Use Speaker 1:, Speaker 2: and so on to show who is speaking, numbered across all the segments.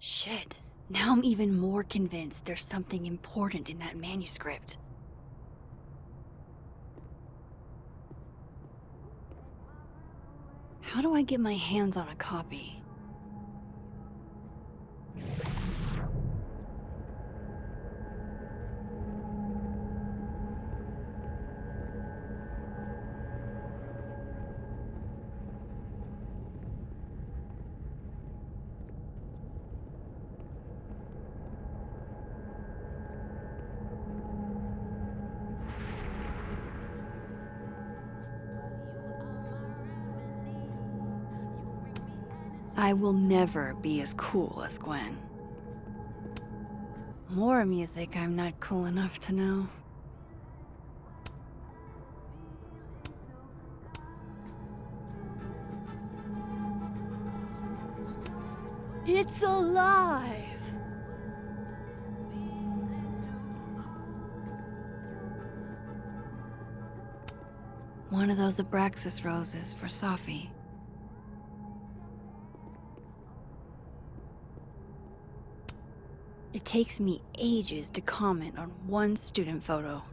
Speaker 1: Shit. Now I'm even more convinced there's something important in that manuscript. How do I get my hands on a copy? I will never be as cool as Gwen. More music I'm not cool enough to know. It's alive! One of those Abraxas roses for Safi. It takes me ages to comment on one student photo.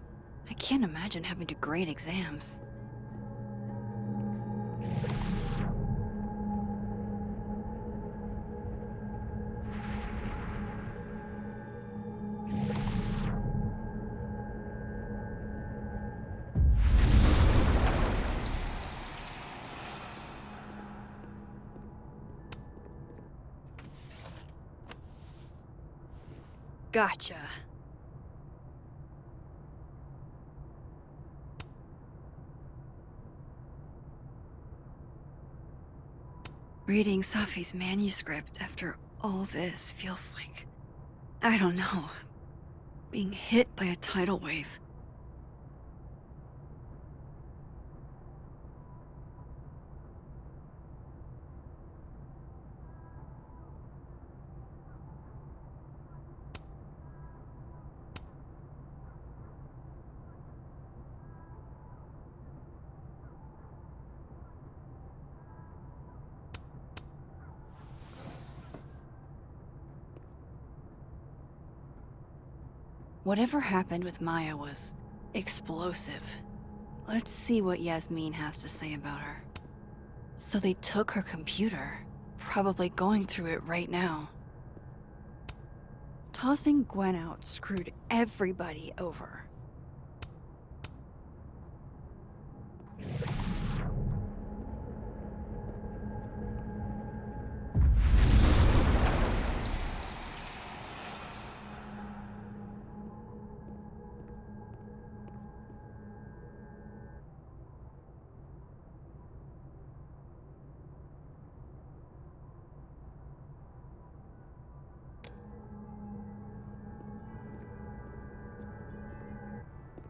Speaker 1: I can't imagine having to grade exams. Gotcha. Reading Safi's manuscript after all this feels like, I don't know, being hit by a tidal wave. Whatever happened with Maya was explosive. Let's see what Yasmin has to say about her. So they took her computer, probably going through it right now. Tossing Gwen out screwed everybody over.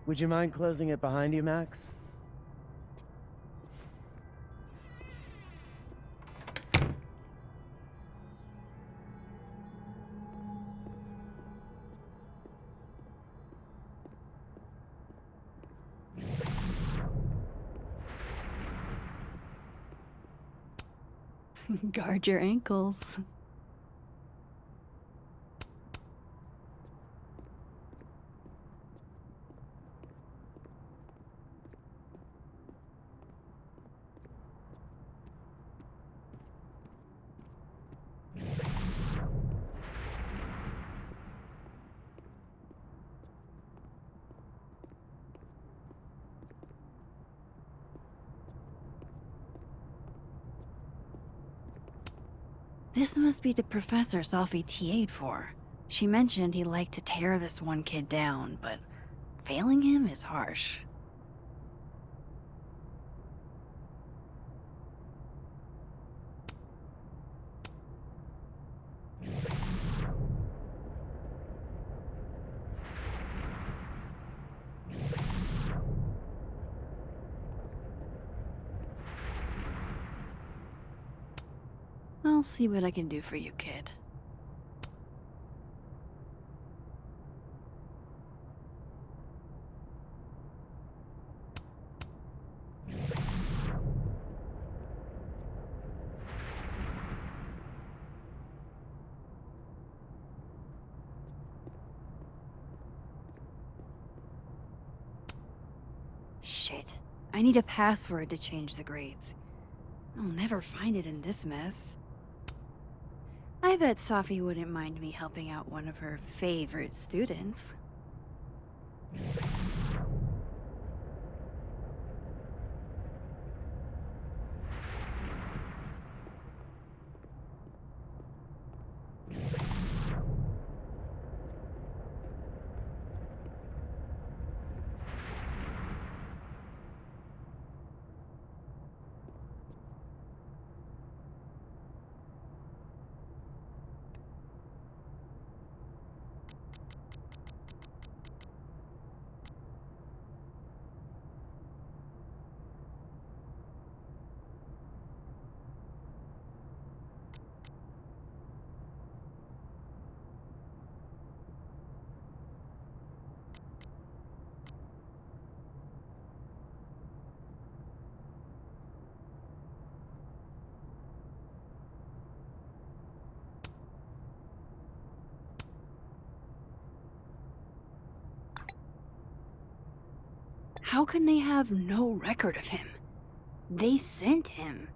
Speaker 2: Would you mind closing it behind you, Max?
Speaker 1: Guard your ankles. This must be the professor Safi TA'd for. She mentioned he liked to tear this one kid down, but failing him is harsh. I'll see what I can do for you, kid. Shit. I need a password to change the grades. I'll never find it in this mess. I bet Safi wouldn't mind me helping out one of her favorite students. How can they have no record of him? They sent him.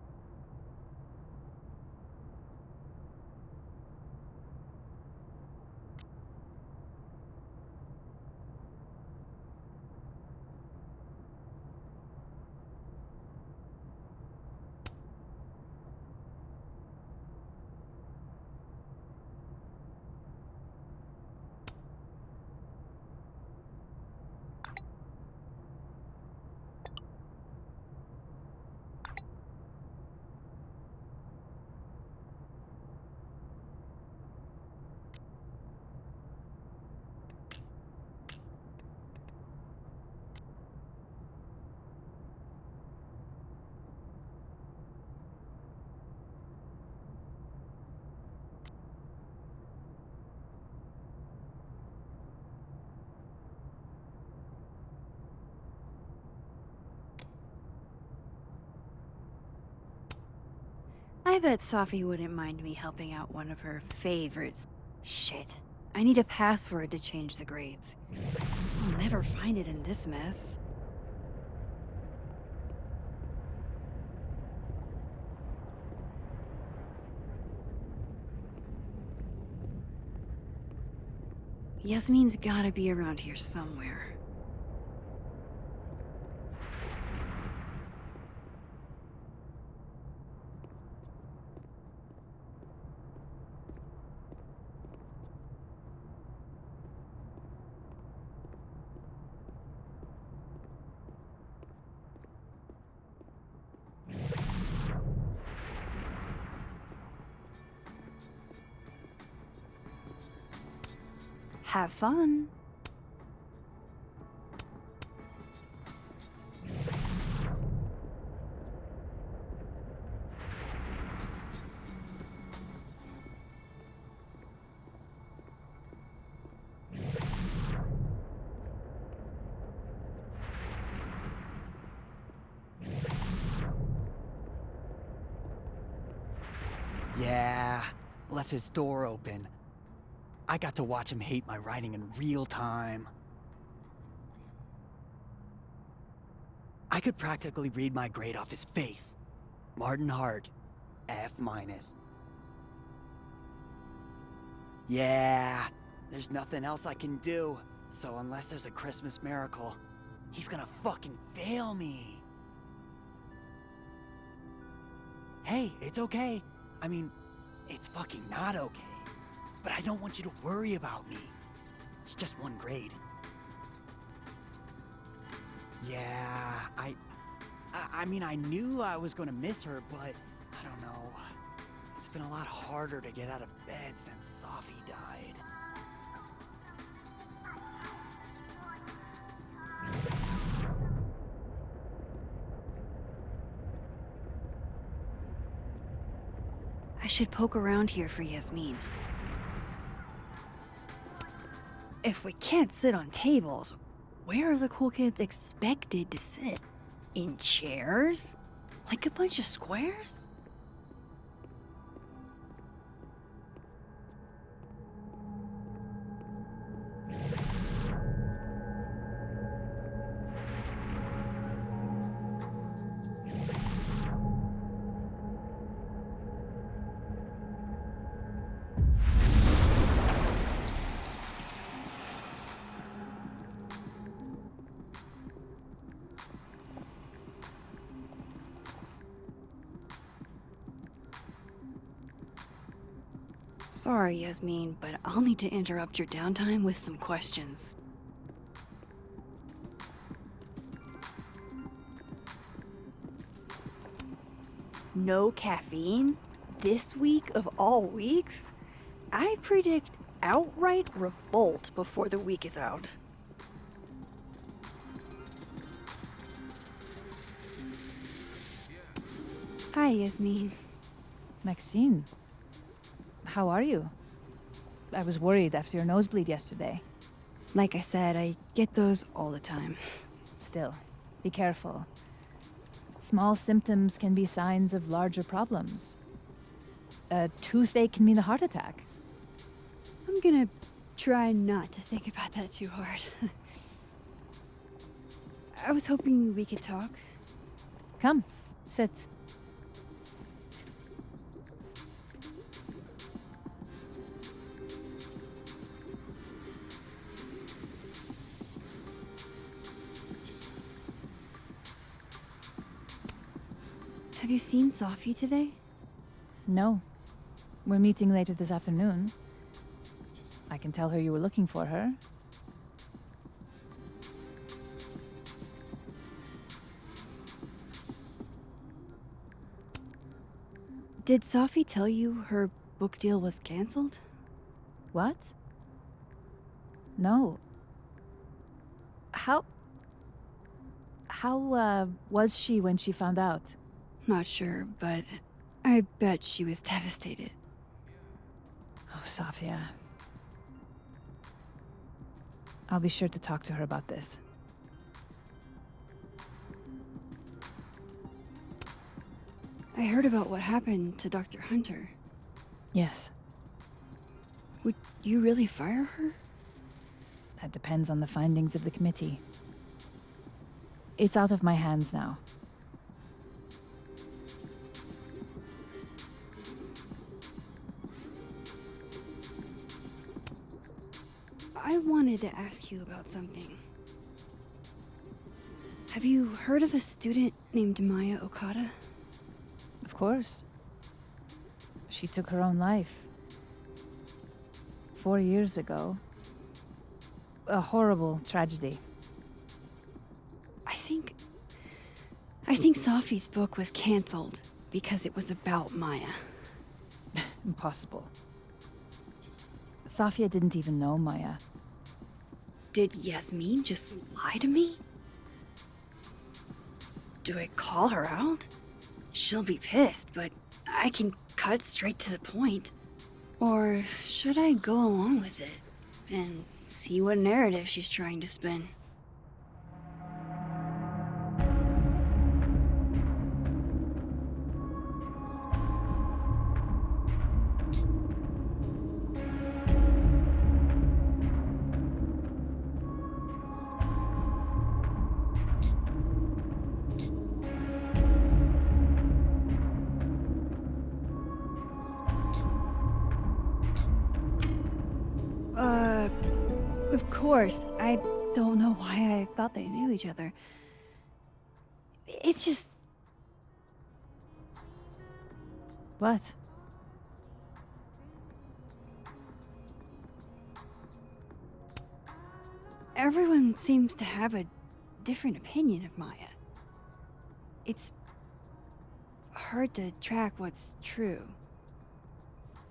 Speaker 1: I bet Safi wouldn't mind me helping out one of her favorites. Shit. I need a password to change the grades. I'll never find it in this mess. Yasmin's gotta be around here somewhere. Have fun.
Speaker 3: Yeah, left his door open. I got to watch him hate my writing in real time. I could practically read my grade off his face. Martin Hart, F-. Yeah, there's nothing else I can do, so unless there's a Christmas miracle, he's gonna fucking fail me. Hey, it's okay. I mean, it's fucking not okay. But I don't want you to worry about me. It's just one grade. Yeah, I mean, I knew I was gonna miss her, but I don't know. It's been a lot harder to get out of bed since Safi died.
Speaker 1: I should poke around here for Yasmin. If we can't sit on tables, where are the cool kids expected to sit? In chairs? Like a bunch of squares? Sorry, Yasmin, but I'll need to interrupt your downtime with some questions. No caffeine? This week of all weeks? I predict outright revolt before the week is out. Hi, Yasmin.
Speaker 4: Maxine, how are you? I was worried after your nosebleed yesterday.
Speaker 1: Like I said, I get those all the time.
Speaker 4: Still, be careful. Small symptoms can be signs of larger problems. A toothache can mean a heart attack.
Speaker 1: I'm gonna try not to think about that too hard. I was hoping we could talk.
Speaker 4: Come, sit.
Speaker 1: Have you seen Safi today?
Speaker 4: No. We're meeting later this afternoon. I can tell her you were looking for her.
Speaker 1: Did Safi tell you her book deal was canceled?
Speaker 4: What? No. How was she when she found out?
Speaker 1: Not sure, but I bet she was devastated.
Speaker 4: Oh, Safia. I'll be sure to talk to her about this.
Speaker 1: I heard about what happened to Dr. Hunter.
Speaker 4: Yes,
Speaker 1: Would you really fire her?
Speaker 4: that depends on the findings of the committee. It's out of my hands now.
Speaker 1: I wanted to ask you about something. Have you heard of a student named Maya Okada?
Speaker 4: Of course. She took her own life. 4 years ago. A horrible tragedy.
Speaker 1: I think Safi's book was canceled because it was about Maya.
Speaker 4: Impossible. Safia didn't even know Maya.
Speaker 1: Did Yasmin just lie to me? Do I call her out? She'll be pissed, but I can cut straight to the point. Or should I go along with it and see what narrative she's trying to spin? Of course. I don't know why I thought they knew each other. It's just...
Speaker 4: What?
Speaker 1: Everyone seems to have a different opinion of Maya. It's hard to track what's true.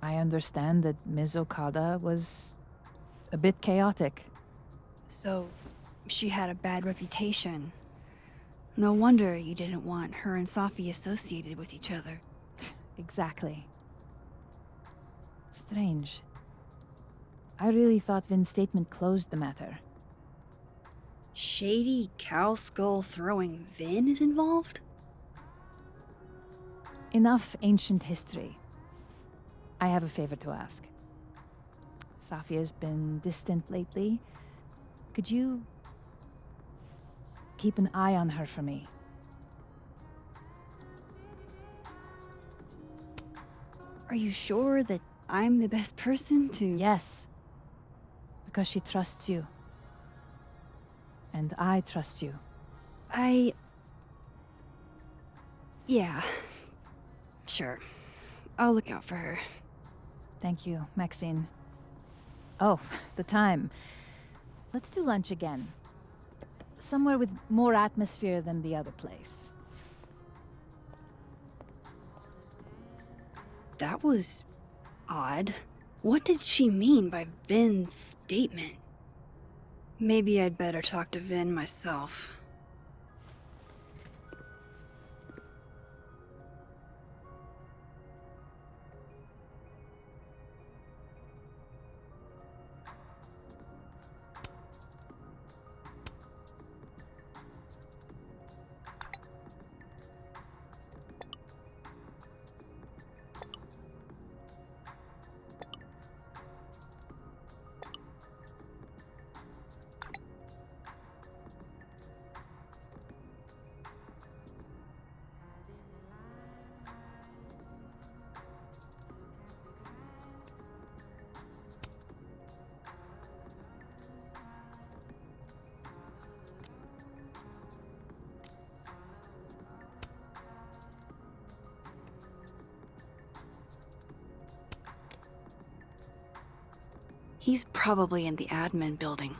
Speaker 4: I understand that Ms. Okada was a bit chaotic.
Speaker 1: So, she had a bad reputation. No wonder you didn't want her and Safi associated with each other.
Speaker 4: Exactly. Strange. I really thought Vin's statement closed the matter.
Speaker 1: Shady cow skull throwing Vin is involved?
Speaker 4: Enough ancient history. I have a favor to ask. Safia's been distant lately. Could you keep an eye on her for me?
Speaker 1: Are you sure that I'm the best person to...
Speaker 4: Yes. Because she trusts you. And I trust you.
Speaker 1: Yeah. Sure. I'll look out for her.
Speaker 4: Thank you, Maxine. Oh, the time. Let's do lunch again. Somewhere with more atmosphere than the other place.
Speaker 1: That was odd. What did she mean by Vin's statement? Maybe I'd better talk to Vin myself. He's probably in the admin building.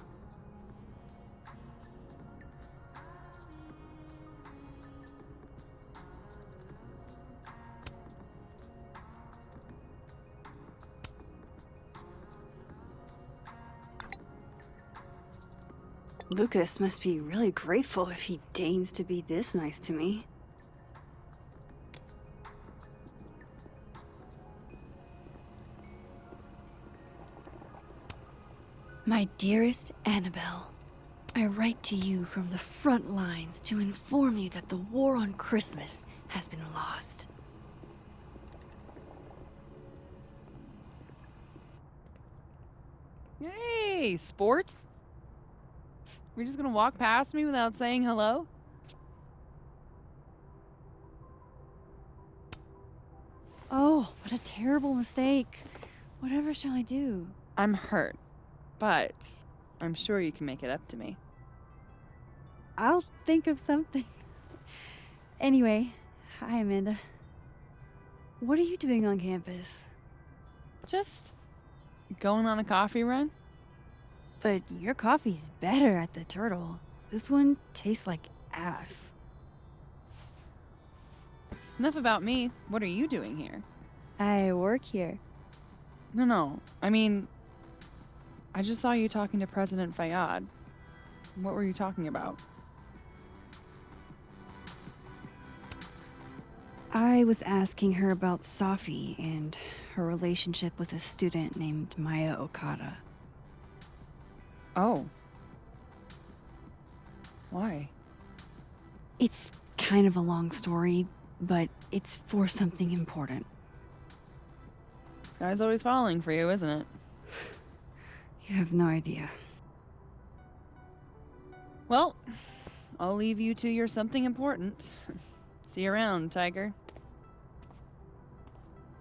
Speaker 1: Lucas must be really grateful if he deigns to be this nice to me. My dearest Annabelle, I write to you from the front lines to inform you that the war on Christmas has been lost.
Speaker 5: Hey, sport? We're just gonna walk past me without saying hello?
Speaker 1: Oh, what a terrible mistake. Whatever shall I do?
Speaker 5: I'm hurt, but I'm sure you can make it up to me.
Speaker 1: I'll think of something. Anyway, hi Amanda. What are you doing on campus?
Speaker 5: Just going on a coffee run?
Speaker 1: But your coffee's better at the Turtle. This one tastes like ass.
Speaker 5: Enough about me. What are you doing here?
Speaker 1: I work here.
Speaker 5: No. I mean, I just saw you talking to President Fayyad. What were you talking about?
Speaker 1: I was asking her about Safi and her relationship with a student named Maya Okada.
Speaker 5: Oh. Why?
Speaker 1: It's kind of a long story, but it's for something important.
Speaker 5: This guy's always falling for you, isn't it?
Speaker 1: You have no idea.
Speaker 5: Well, I'll leave you to your something important. See you around, Tiger.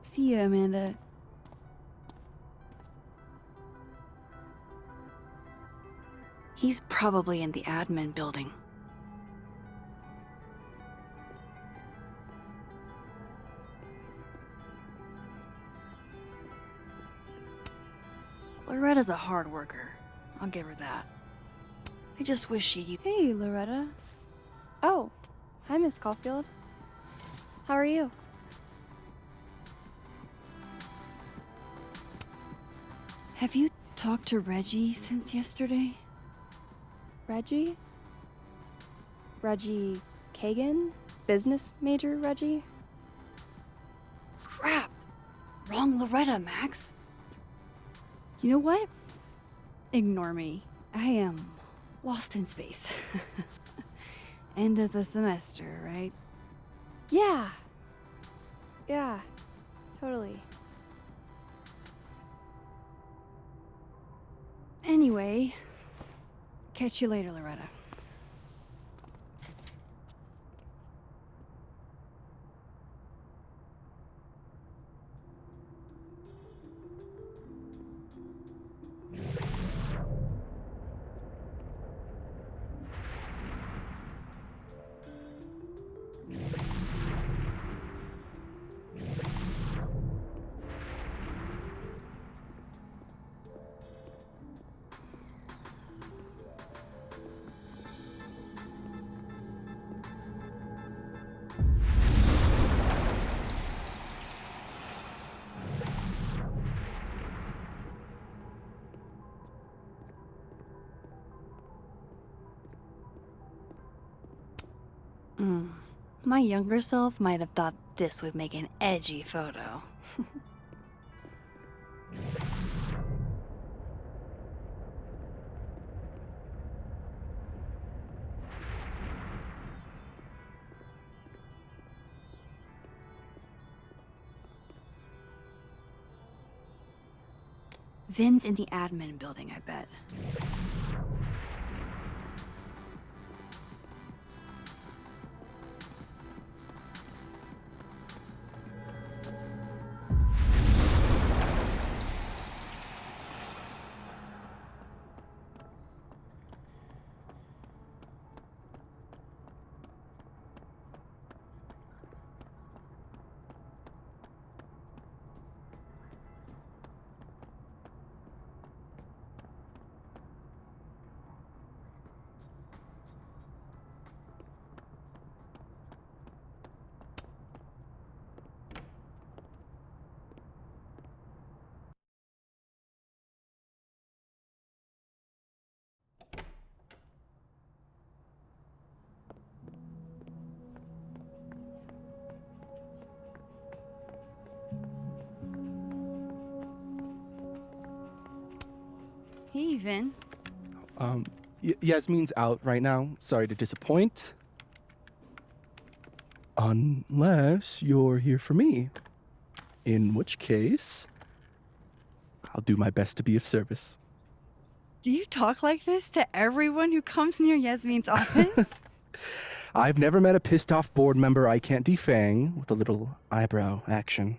Speaker 1: See you, Amanda. He's probably in the admin building. Loretta's a hard worker. I'll give her that. I just wish she'd...
Speaker 6: Hey, Loretta. Oh, hi, Miss Caulfield. How are you?
Speaker 1: Have you talked to Reggie since yesterday?
Speaker 6: Reggie? Reggie Kagan? Business major Reggie?
Speaker 1: Crap! Wrong Loretta, Max. You know what? Ignore me. I am lost in space. End of the semester, right?
Speaker 6: Yeah. Yeah, totally.
Speaker 1: Anyway, catch you later, Loretta. My younger self might have thought this would make an edgy photo. Vin's in the admin building, I bet. Hey, Vin.
Speaker 7: Yasmin's out right now. Sorry to disappoint. Unless you're here for me. In which case, I'll do my best to be of service.
Speaker 1: Do you talk like this to everyone who comes near Yasmin's office?
Speaker 7: I've never met a pissed off board member I can't defang with a little eyebrow action.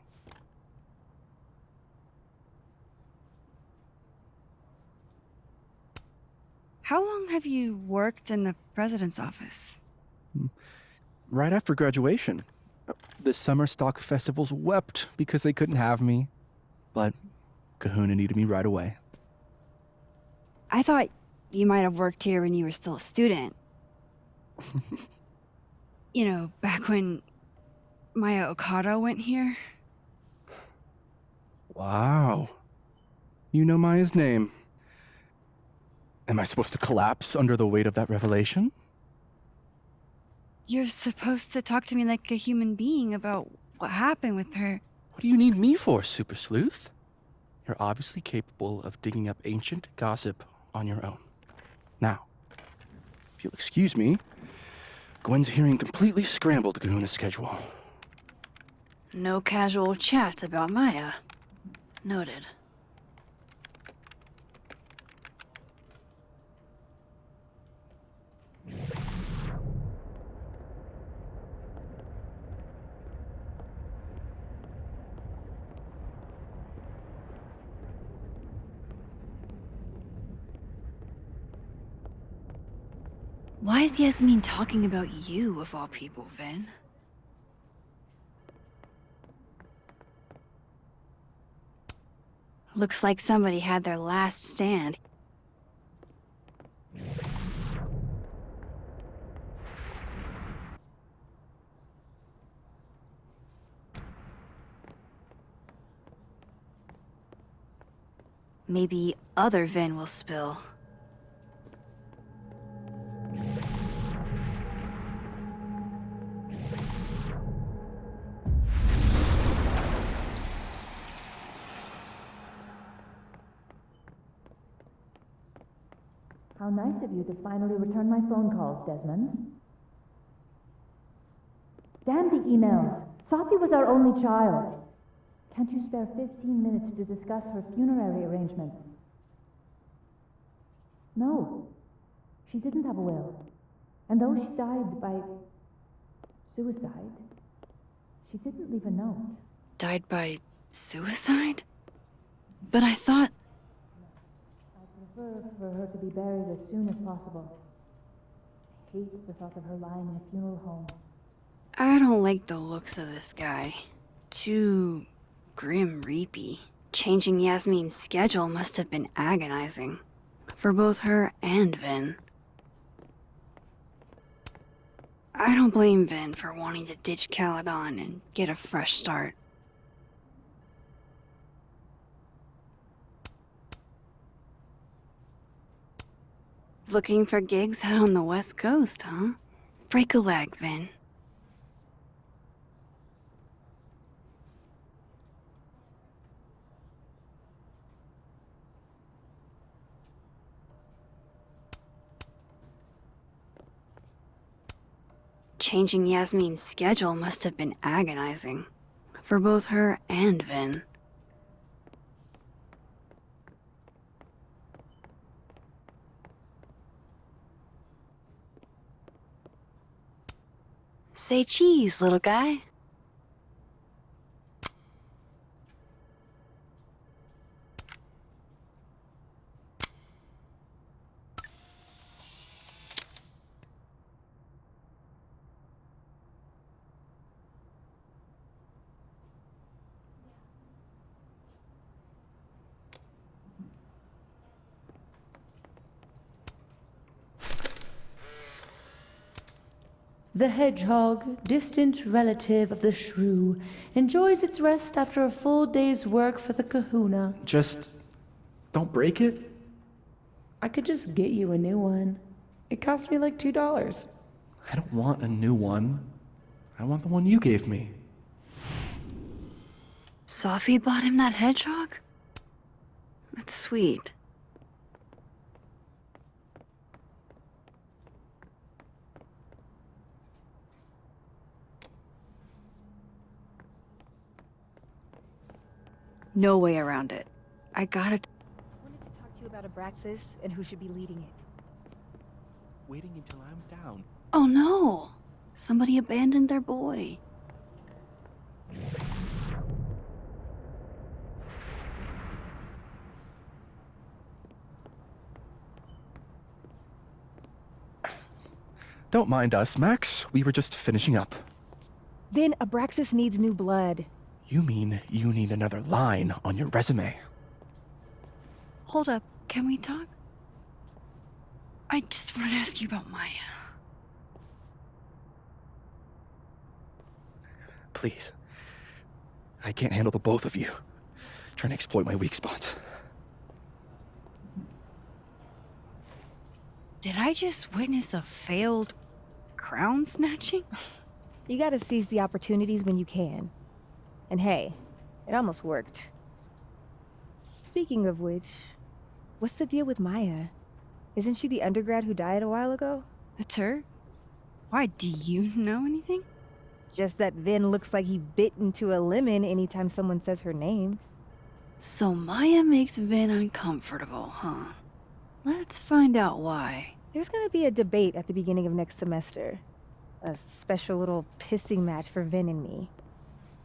Speaker 1: How long have you worked in the president's office?
Speaker 7: Right after graduation. The summer stock festivals wept because they couldn't have me. But Kahuna needed me right away.
Speaker 1: I thought you might have worked here when you were still a student. You know, back when Maya Okada went here.
Speaker 7: Wow. You know Maya's name. Am I supposed to collapse under the weight of that revelation?
Speaker 1: You're supposed to talk to me like a human being about what happened with her.
Speaker 7: What do you need me for, Super Sleuth? You're obviously capable of digging up ancient gossip on your own. Now, if you'll excuse me, Gwen's hearing completely scrambled Kahuna's schedule.
Speaker 1: No casual chats about Maya. Noted. Why is Yasmin talking about you, of all people, Vin? Looks like somebody had their last stand. Maybe other Vin will spill.
Speaker 4: How nice of you to finally return my phone calls, Desmond. Damn the emails. Safi was our only child. Can't you spare 15 minutes to discuss her funerary arrangements? No. She didn't have a will. And though she died by suicide, she didn't leave a note.
Speaker 1: Died by suicide? But I thought...
Speaker 4: I prefer for her to be buried as soon as possible. I hate the thought of her lying in a funeral home.
Speaker 1: I don't like the looks of this guy. Too grim reapy. Changing Yasmin's schedule must have been agonizing. For both her and Vin. I don't blame Vin for wanting to ditch Caledon and get a fresh start. Looking for gigs out on the West Coast, huh? Break a leg, Vin. Changing Yasmin's schedule must have been agonizing. For both her and Vin. Say cheese, little guy.
Speaker 8: The hedgehog, distant relative of the shrew, enjoys its rest after a full day's work for the kahuna.
Speaker 7: Just don't break it?
Speaker 8: I could just get you a new one. It cost me like $2.
Speaker 7: I don't want a new one. I want the one you gave me.
Speaker 1: Safi bought him that hedgehog? That's sweet. No way around it. I gotta...
Speaker 9: I wanted to talk to you about Abraxas and who should be leading it.
Speaker 7: Waiting until I'm down.
Speaker 1: Oh no! Somebody abandoned their boy.
Speaker 7: Don't mind us, Max. We were just finishing up.
Speaker 9: Vin, Abraxas needs new blood.
Speaker 7: You mean you need another line on your resume?
Speaker 1: Hold up, can we talk? I just wanted to ask you about Maya.
Speaker 7: Please. I can't handle the both of you. Trying to exploit my weak spots.
Speaker 1: Did I just witness a failed crown snatching?
Speaker 9: You gotta seize the opportunities when you can. And hey, it almost worked. Speaking of which, what's the deal with Maya? Isn't she the undergrad who died a while ago?
Speaker 1: That's her? Why, do you know anything?
Speaker 9: Just that Vin looks like he bit into a lemon anytime someone says her name.
Speaker 1: So Maya makes Vin uncomfortable, huh? Let's find out why.
Speaker 9: There's gonna be a debate at the beginning of next semester. A special little pissing match for Vin and me.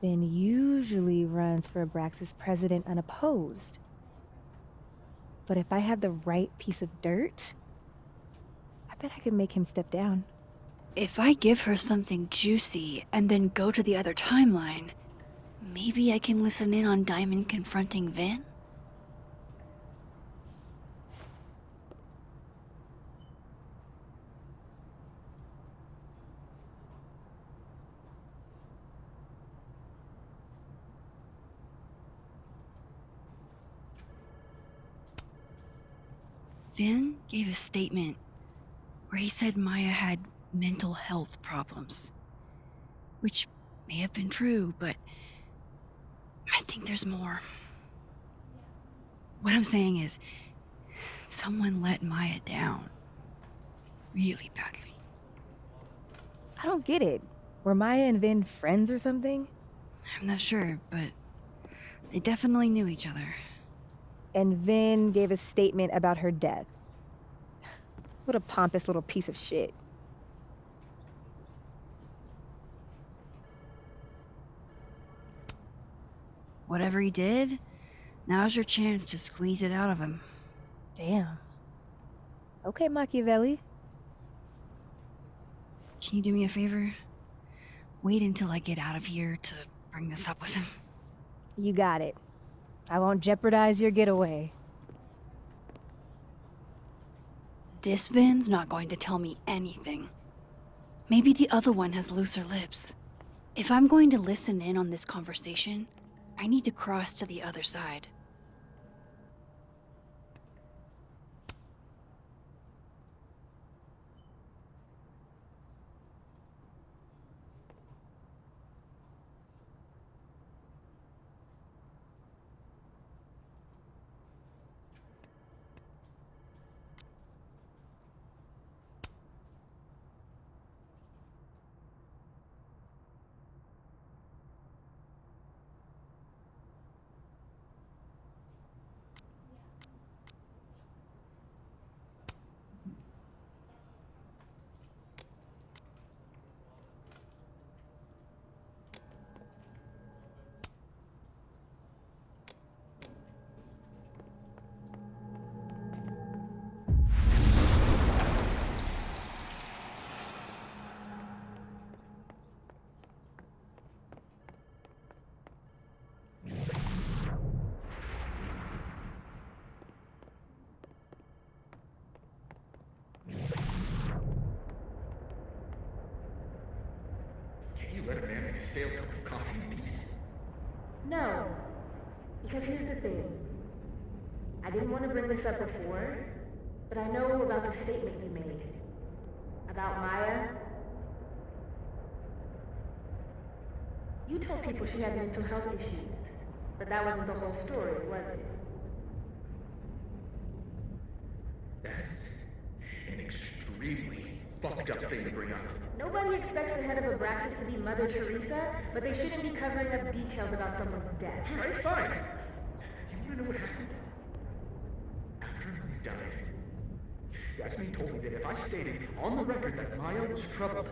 Speaker 9: Vin usually runs for Abraxas president unopposed. But if I had the right piece of dirt, I bet I could make him step down.
Speaker 1: If I give her something juicy and then go to the other timeline, maybe I can listen in on Diamond confronting Vin? Vin gave a statement where he said Maya had mental health problems. Which may have been true, but I think there's more. What I'm saying is, someone let Maya down. Really badly.
Speaker 9: I don't get it. Were Maya and Vin friends or something?
Speaker 1: I'm not sure, but they definitely knew each other.
Speaker 9: And Vin gave a statement about her death. What a pompous little piece of shit.
Speaker 1: Whatever he did, now's your chance to squeeze it out of him.
Speaker 9: Damn. Okay, Machiavelli.
Speaker 1: Can you do me a favor? Wait until I get out of here to bring this up with him.
Speaker 9: You got it. I won't jeopardize your getaway.
Speaker 1: This Vin's not going to tell me anything. Maybe the other one has looser lips. If I'm going to listen in on this conversation, I need to cross to the other side.
Speaker 9: to bring this up before, but I know about the statement you made. About Maya. You told people she had mental health issues, but that wasn't the whole story, was it?
Speaker 10: That's an extremely fucked up thing to bring up.
Speaker 9: Nobody expects the head of Abraxas to be Mother Teresa, but they shouldn't be covering up details about someone's death.
Speaker 10: Alright, fine. You wanna know what happened? After you died, Yasmin told me that if I stated on the record that Maya was troubled,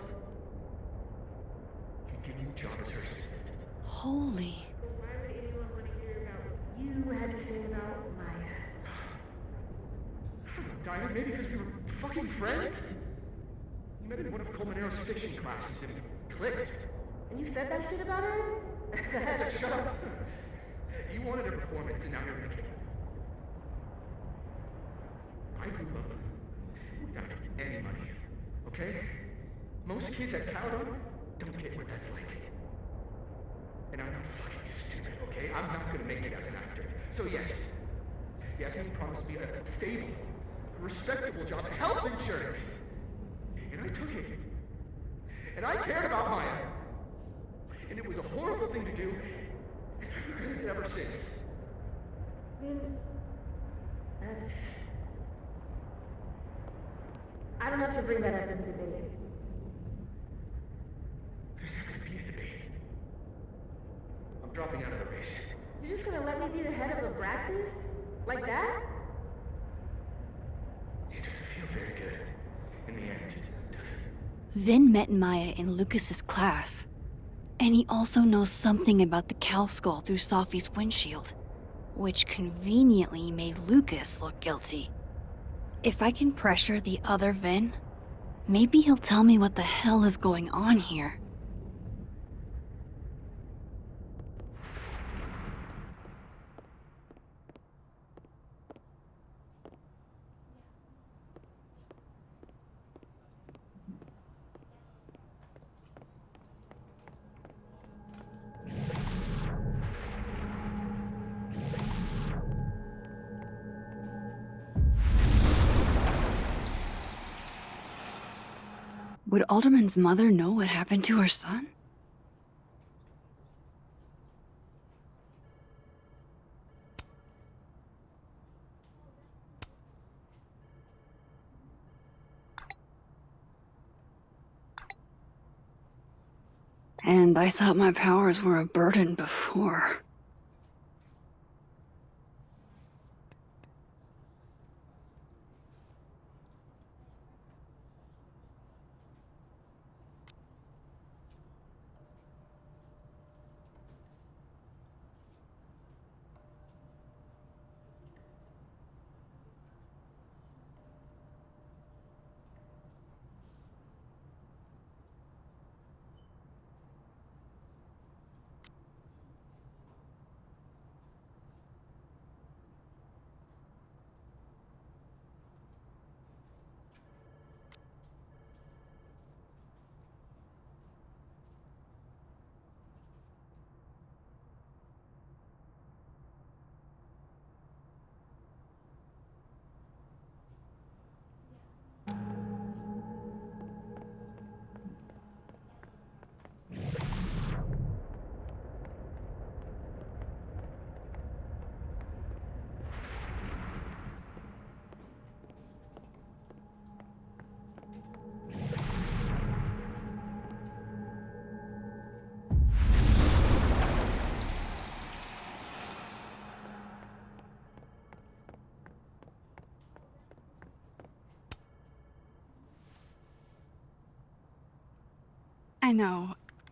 Speaker 10: she'd give you a job as her assistant.
Speaker 1: Holy.
Speaker 9: So why would anyone want to hear about what you had to say about Maya?
Speaker 10: I don't know, Dinah, maybe because we were fucking friends? You met in one of Colmenaro's fiction classes and it clicked.
Speaker 9: And you said that shit about her?
Speaker 10: Shut up. You wanted a performance and now you're gonna kill it. I grew up without any money, okay? Most kids at Caledon don't get what that's like. And I'm not fucking stupid, okay? I'm not gonna make it as an actor. So yes, Yasmin promised me a stable, respectable job, health insurance. And I took it. And I cared about Maya. And it was a horrible thing to do. And I've regretted it ever since.
Speaker 9: That's... I don't have to bring that up in the debate.
Speaker 10: There's not gonna be a debate. I'm dropping out of the race.
Speaker 9: You're just gonna let me be the head of Abraxas? Like that?
Speaker 10: It doesn't feel very good. In the end, does it?
Speaker 1: Vin met Maya in Lucas's class. And he also knows something about the cow skull through Safi's windshield, which conveniently made Lucas look guilty. If I can pressure the other Vin, maybe he'll tell me what the hell is going on here. Would Alderman's mother know what happened to her son? And I thought my powers were a burden before.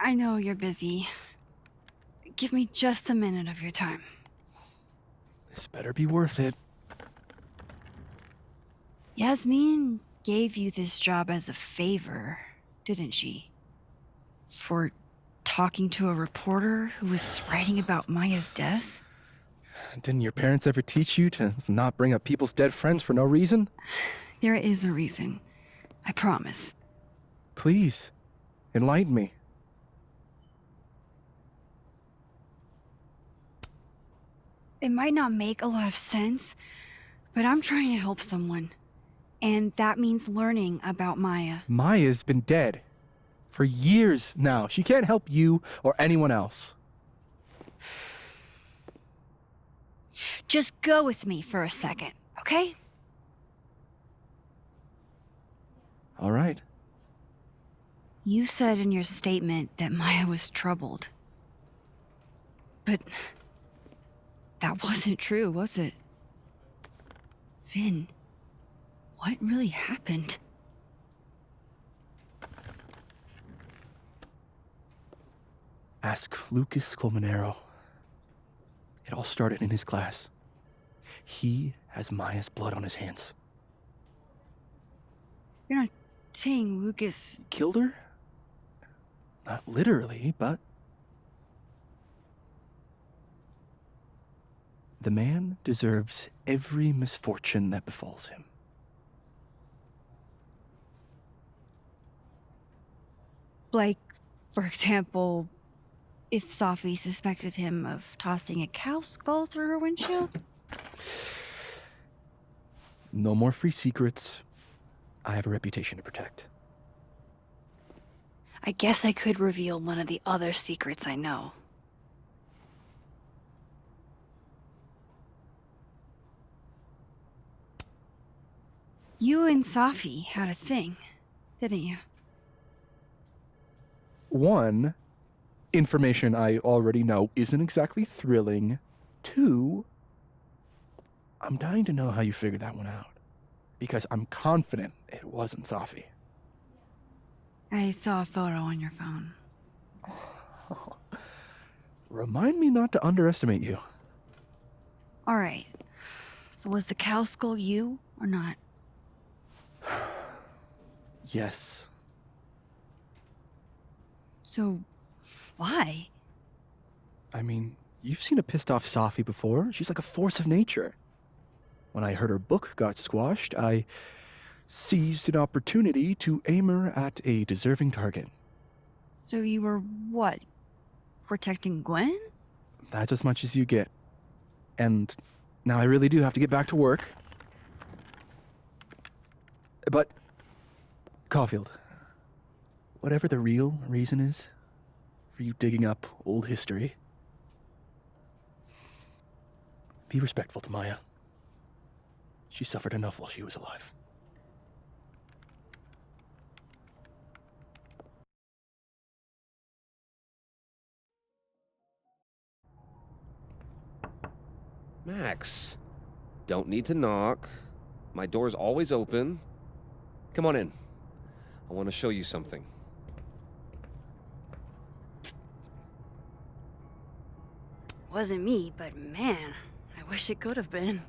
Speaker 1: I know you're busy. Give me just a minute of your time.
Speaker 7: This better be worth it.
Speaker 1: Yasmin gave you this job as a favor, didn't she? For talking to a reporter who was writing about Maya's death?
Speaker 7: Didn't your parents ever teach you to not bring up people's dead friends for no reason?
Speaker 1: There is a reason. I promise.
Speaker 7: Please, enlighten me.
Speaker 1: It might not make a lot of sense, But I'm trying to help someone. And that means learning about Maya.
Speaker 7: Maya's been dead for years now. She can't help you or anyone else.
Speaker 1: Just go with me for a second, okay?
Speaker 7: All right.
Speaker 1: You said in your statement that Maya was troubled. But that wasn't true, was it? Vin, what really happened?
Speaker 7: Ask Lucas Colmenero. It all started in his class. He has Maya's blood on his hands.
Speaker 1: You're not saying Lucas...
Speaker 7: Killed her? Not literally, but... The man deserves every misfortune that befalls him.
Speaker 1: Like, for example, if Safi suspected him of tossing a cow skull through her windshield?
Speaker 7: No more free secrets. I have a reputation to protect.
Speaker 1: I guess I could reveal one of the other secrets I know. You and Safi had a thing, didn't you?
Speaker 7: One, information I already know isn't exactly thrilling. Two, I'm dying to know how you figured that one out. Because I'm confident it wasn't Safi.
Speaker 1: I saw a photo on your phone.
Speaker 7: Remind me not to underestimate you.
Speaker 1: Alright. So was the cow skull you, or not?
Speaker 7: Yes.
Speaker 1: So, why?
Speaker 7: I mean, you've seen a pissed off Safi before. She's like a force of nature. When I heard her book got squashed, I seized an opportunity to aim her at a deserving target.
Speaker 1: So you were, what, protecting Gwen?
Speaker 7: That's as much as you get. And now I really do have to get back to work. But, Caulfield, whatever the real reason is for you digging up old history, be respectful to Maya. She suffered enough while she was alive.
Speaker 11: Max, don't need to knock. My door's always open. Come on in. I want to show you something.
Speaker 1: Wasn't me, but man, I wish it could have been.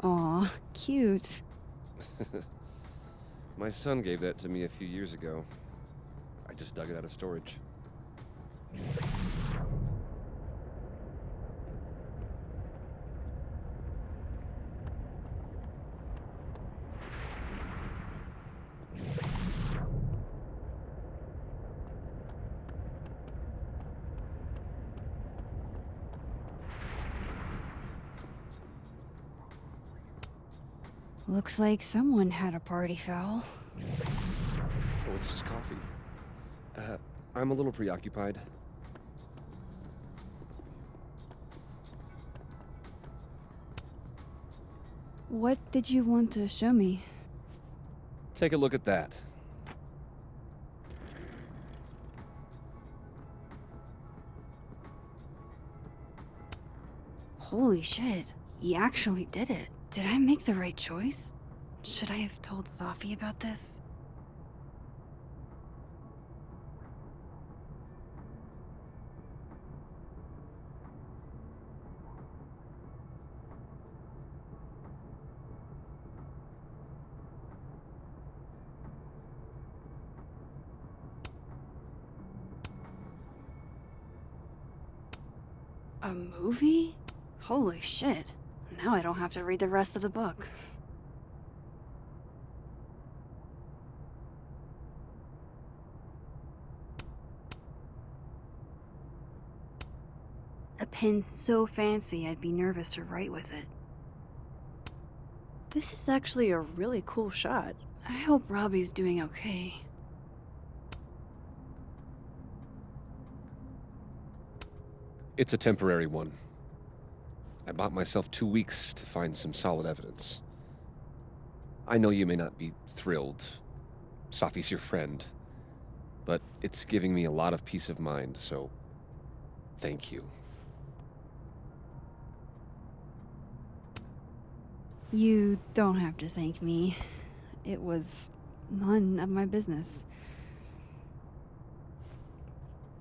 Speaker 1: Aw, cute.
Speaker 11: My son gave that to me a few years ago. I just dug it out of storage.
Speaker 1: Looks like someone had a party foul.
Speaker 11: Oh, it's just coffee. I'm a little preoccupied.
Speaker 1: What did you want to show me?
Speaker 11: Take a look at that.
Speaker 1: Holy shit, he actually did it. Did I make the right choice? Should I have told Safi about this? A movie? Holy shit. Now I don't have to read the rest of the book. A pen so fancy I'd be nervous to write with it. This is actually a really cool shot. I hope Robbie's doing okay.
Speaker 11: It's a temporary one. I bought myself 2 weeks to find some solid evidence. I know you may not be thrilled. Safi's your friend. But it's giving me a lot of peace of mind, so thank you.
Speaker 1: You don't have to thank me. It was none of my business.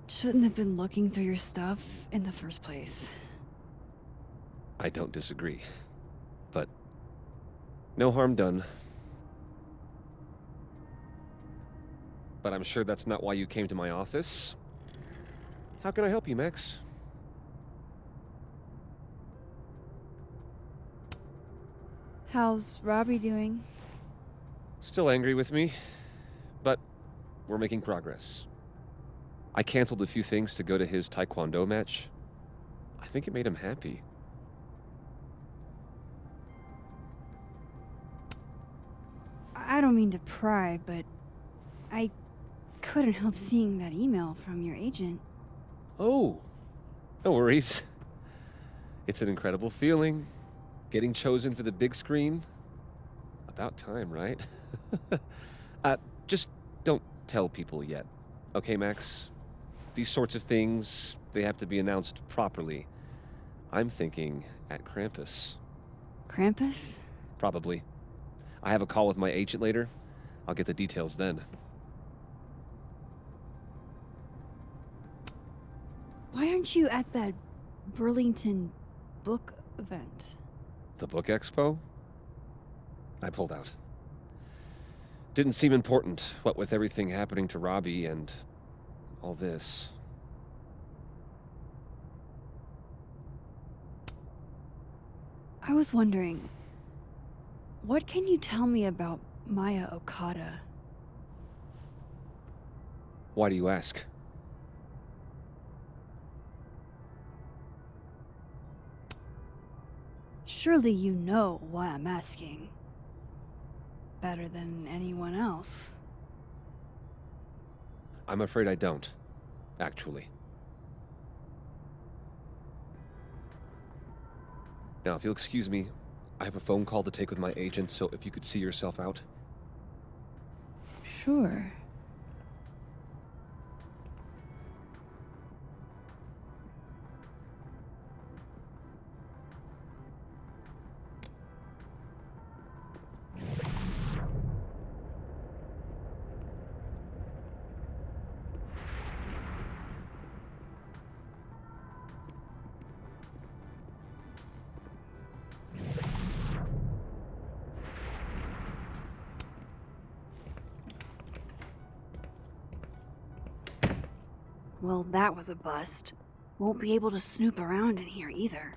Speaker 1: Shouldn't have been looking through your stuff in the first place.
Speaker 11: I don't disagree. But no harm done. But I'm sure that's not why you came to my office. How can I help you, Max?
Speaker 1: How's Robbie doing?
Speaker 11: Still angry with me, but we're making progress. I canceled a few things to go to his taekwondo match. I think it made him happy.
Speaker 1: I don't mean to pry, but I couldn't help seeing that email from your agent.
Speaker 11: Oh, no worries. It's an incredible feeling. Getting chosen for the big screen. About time, right? Just don't tell people yet. Okay, Max? These sorts of things, they have to be announced properly. I'm thinking at Krampus.
Speaker 1: Krampus?
Speaker 11: Probably. I have a call with my agent later. I'll get the details then.
Speaker 1: Why aren't you at that Burlington book event?
Speaker 11: The book expo? I pulled out. Didn't seem important, what with everything happening to Robbie and all this.
Speaker 1: I was wondering, what can you tell me about Maya Okada?
Speaker 11: Why do you ask?
Speaker 1: Surely you know why I'm asking. Better than anyone else.
Speaker 11: I'm afraid I don't, actually. Now, if you'll excuse me, I have a phone call to take with my agent, so if you could see yourself out.
Speaker 1: Sure. Well, that was a bust. Won't be able to snoop around in here either.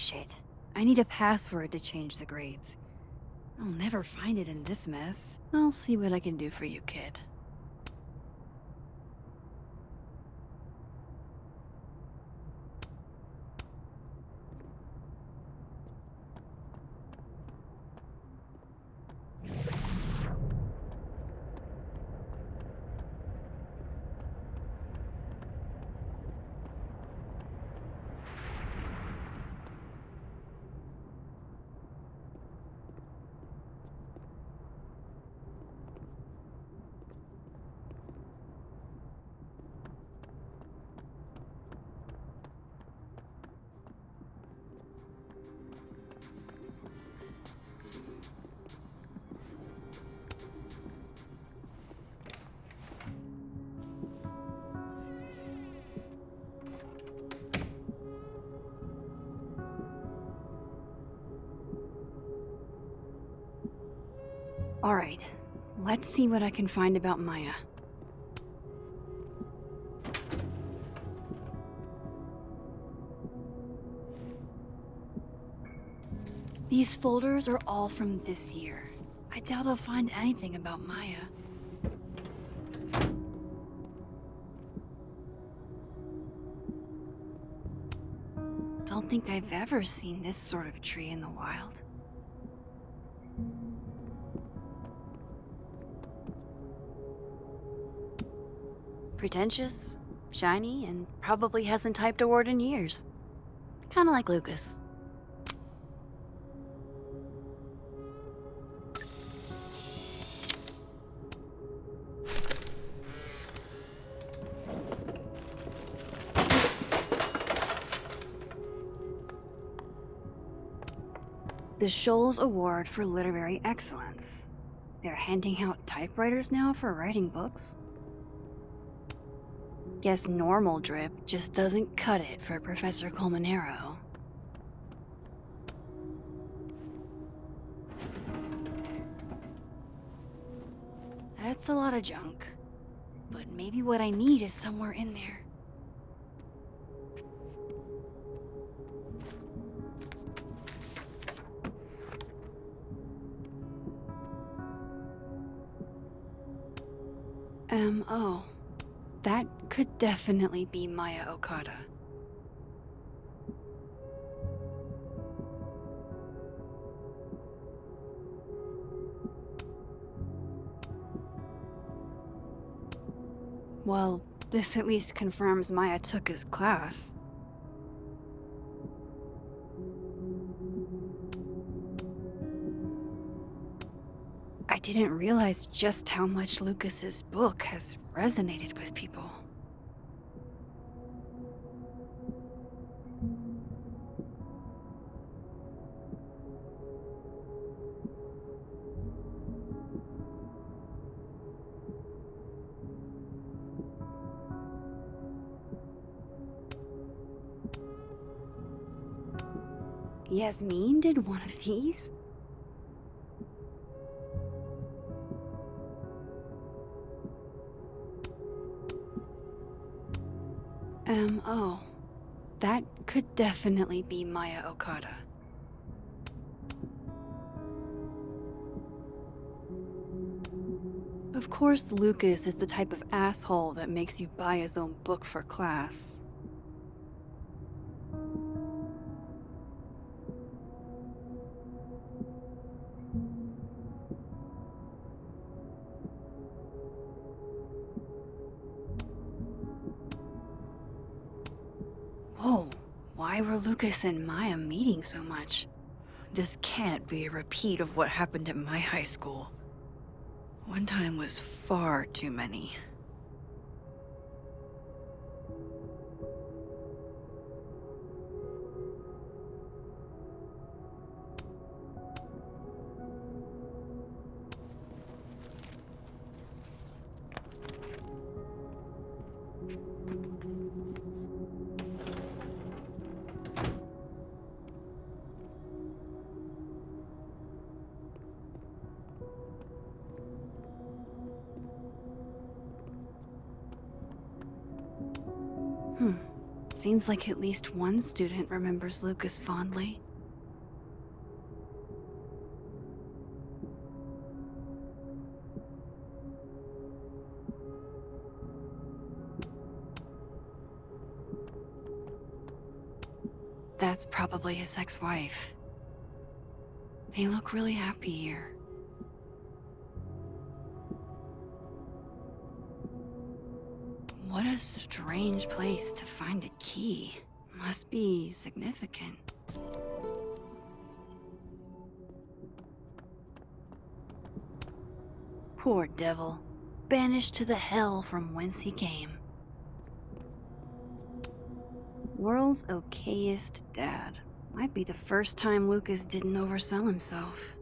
Speaker 1: Shit. I need a password to change the grades. I'll never find it in this mess. I'll see what I can do for you, kid. Alright, let's see what I can find about Maya. These folders are all from this year. I doubt I'll find anything about Maya. Don't think I've ever seen this sort of tree in the wild. Pretentious, shiny, and probably hasn't typed a word in years. Kinda like Lucas. The Scholes Award for Literary Excellence. They're handing out typewriters now for writing books? Guess normal drip just doesn't cut it for Professor Colmenero. That's a lot of junk. But maybe what I need is somewhere in there. Oh. That could definitely be Maya Okada. Well, this at least confirms Maya took his class. I didn't realize just how much Lucas's book has resonated with people. Yasmin did one of these? Oh. That could definitely be Maya Okada. Of course, Lucas is the type of asshole that makes you buy his own book for class. Whoa, why were Lucas and Maya meeting so much? This can't be a repeat of what happened at my high school. One time was far too many. Seems like at least one student remembers Lucas fondly. That's probably his ex-wife. They look really happy here. What a strange place to find a key. Must be significant. Poor devil. Banished to the hell from whence he came. World's okayest dad. Might be the first time Lucas didn't oversell himself.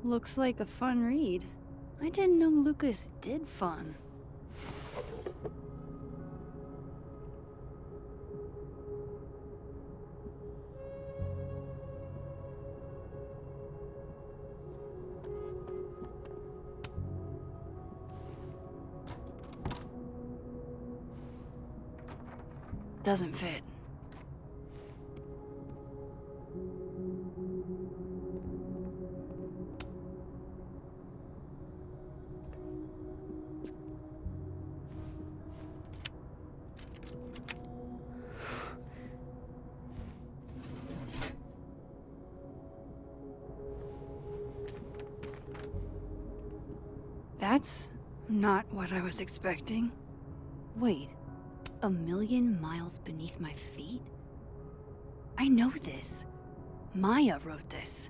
Speaker 1: Looks like a fun read. I didn't know Lucas did fun. Doesn't fit. That's not what I was expecting. Wait. 1,000,000 miles beneath my feet? I know this. Maya wrote this.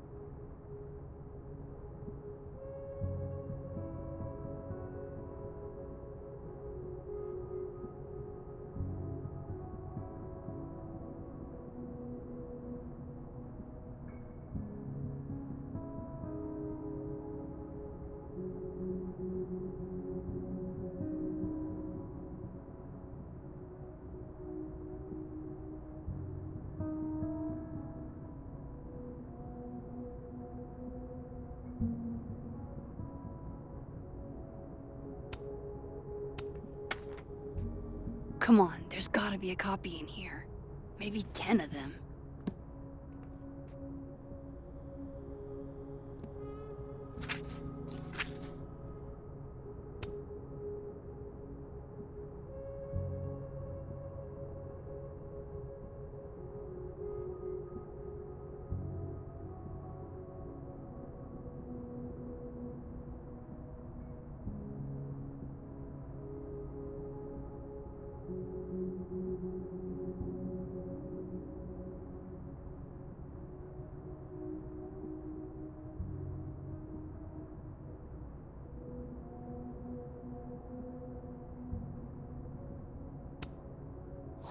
Speaker 1: Come on, there's gotta be a copy in here. Maybe 10 of them.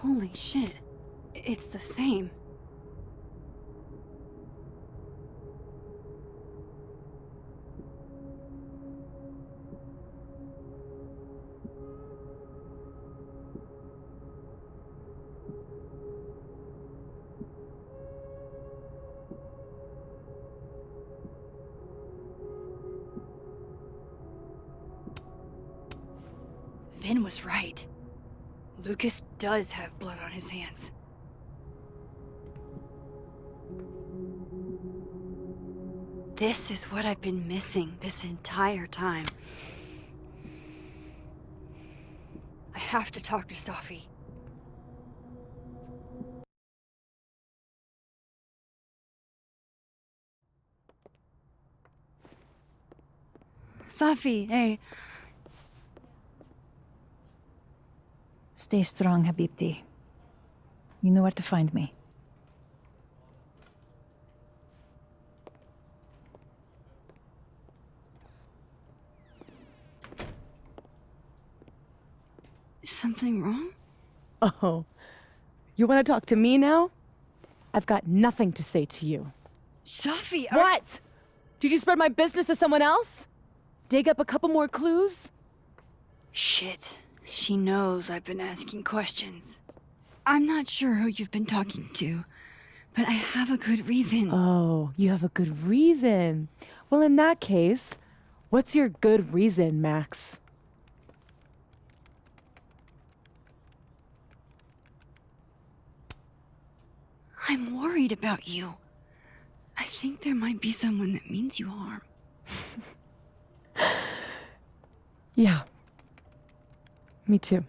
Speaker 1: Holy shit. It's the same. Vin was right. Lucas does have blood on his hands. This is what I've been missing this entire time. I have to talk to Safi. Safi, hey.
Speaker 4: Stay strong, Habibti. You know where to find me.
Speaker 1: Is something wrong?
Speaker 12: Oh, you want to talk to me now? I've got nothing to say to you.
Speaker 1: Safi,
Speaker 12: What? Did you spread my business to someone else? Dig up a couple more clues?
Speaker 1: Shit. She knows I've been asking questions. I'm not sure who you've been talking to, but I have a good reason.
Speaker 12: Oh, you have a good reason. Well, in that case, what's your good reason, Max?
Speaker 1: I'm worried about you. I think there might be someone that means you harm.
Speaker 12: Yeah. Me too.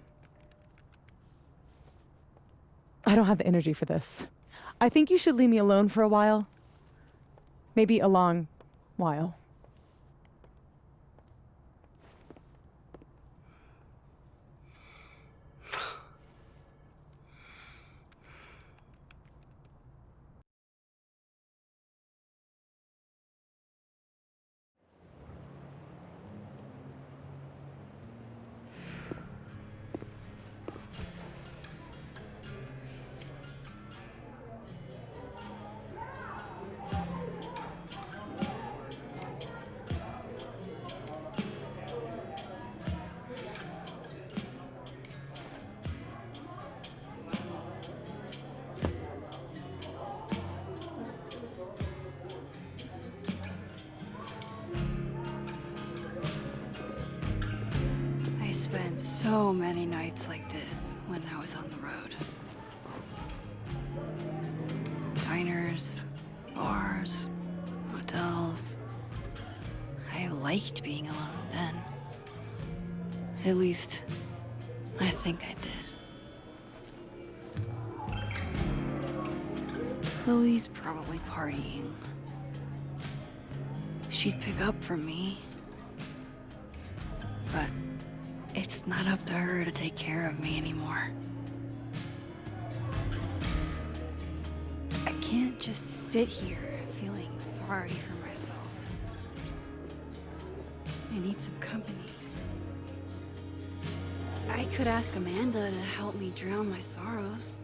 Speaker 12: I don't have the energy for this. I think you should leave me alone for a while. Maybe a long while.
Speaker 1: I spent so many nights like this when I was on the road. Diners, bars, hotels. I liked being alone then. At least, I think I did. Chloe's probably partying. She'd pick up from me. But it's not up to her to take care of me anymore. I can't just sit here feeling sorry for myself. I need some company. I could ask Amanda to help me drown my sorrows.